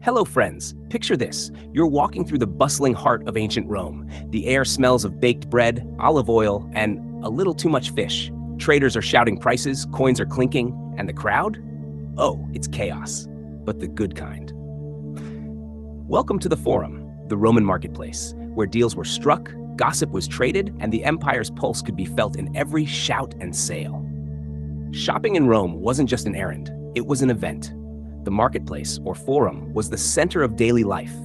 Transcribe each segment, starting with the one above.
Hello, friends. Picture this. You're walking through the bustling heart of ancient Rome. The air smells of baked bread, olive oil, and a little too much fish. Traders are shouting prices, coins are clinking, and the crowd? Oh, it's chaos, but the good kind. Welcome to the Forum, the Roman marketplace, where deals were struck, gossip was traded, and the empire's pulse could be felt in every shout and sale. Shopping in Rome wasn't just an errand, it was an event. The marketplace, or forum, was the center of daily life.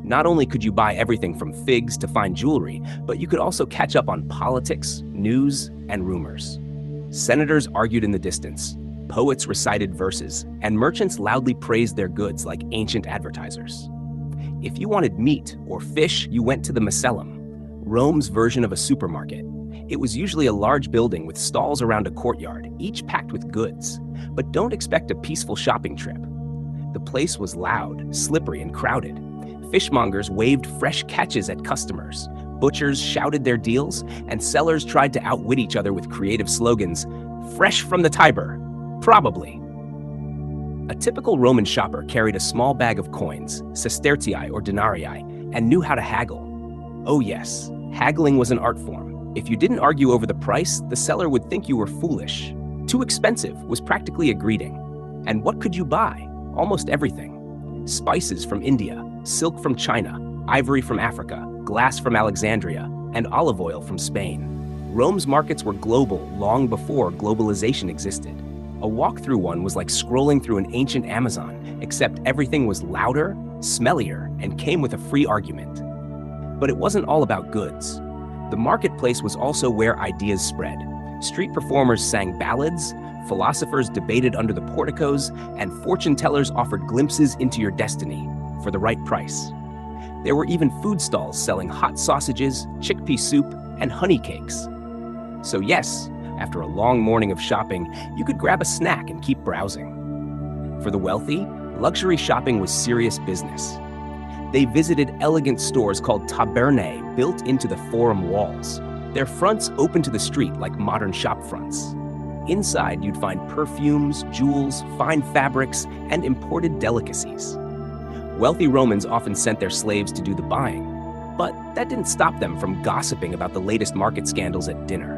Not only could you buy everything from figs to fine jewelry, but you could also catch up on politics, news, and rumors. Senators argued in the distance, poets recited verses, and merchants loudly praised their goods like ancient advertisers. If you wanted meat or fish, you went to the Macellum, Rome's version of a supermarket. It was usually a large building with stalls around a courtyard, each packed with goods. But don't expect a peaceful shopping trip. The place was loud, slippery, and crowded. Fishmongers waved fresh catches at customers. Butchers shouted their deals, and sellers tried to outwit each other with creative slogans, "Fresh from the Tiber, probably." A typical Roman shopper carried a small bag of coins, sestertii or denarii, and knew how to haggle. Oh yes, haggling was an art form. If you didn't argue over the price, the seller would think you were foolish. Too expensive was practically a greeting. And what could you buy? Almost everything. Spices from India, silk from China, ivory from Africa, glass from Alexandria, and olive oil from Spain. Rome's markets were global long before globalization existed. A walk through one was like scrolling through an ancient Amazon, except everything was louder, smellier, and came with a free argument. But it wasn't all about goods. The marketplace was also where ideas spread. Street performers sang ballads, philosophers debated under the porticos, and fortune tellers offered glimpses into your destiny for the right price. There were even food stalls selling hot sausages, chickpea soup, and honey cakes. So yes, after a long morning of shopping, you could grab a snack and keep browsing. For the wealthy, luxury shopping was serious business. They visited elegant stores called tabernae built into the forum walls. Their fronts open to the street like modern shop fronts. Inside, you'd find perfumes, jewels, fine fabrics, and imported delicacies. Wealthy Romans often sent their slaves to do the buying, but that didn't stop them from gossiping about the latest market scandals at dinner.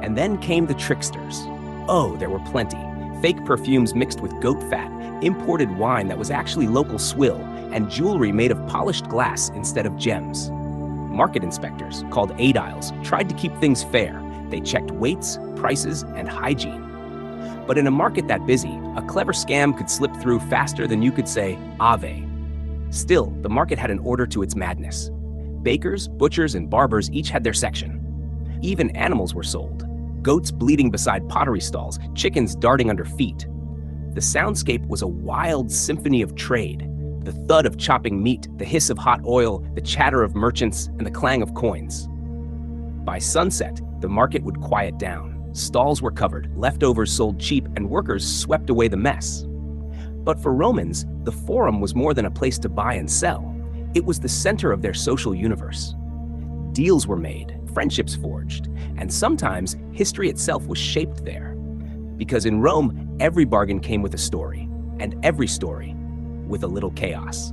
And then came the tricksters. Oh, there were plenty. Fake perfumes mixed with goat fat, imported wine that was actually local swill, and jewelry made of polished glass instead of gems. Market inspectors, called aediles, tried to keep things fair. They checked weights, prices, and hygiene. But in a market that busy, a clever scam could slip through faster than you could say, Ave. Still, the market had an order to its madness. Bakers, butchers, and barbers each had their section. Even animals were sold. Goats bleating beside pottery stalls, chickens darting under feet. The soundscape was a wild symphony of trade. The thud of chopping meat, the hiss of hot oil, the chatter of merchants, and the clang of coins. By sunset, the market would quiet down. Stalls were covered, leftovers sold cheap, and workers swept away the mess. But for Romans, the Forum was more than a place to buy and sell. It was the center of their social universe. Deals were made, friendships forged, and sometimes history itself was shaped there. Because in Rome, every bargain came with a story, and every story with a little chaos.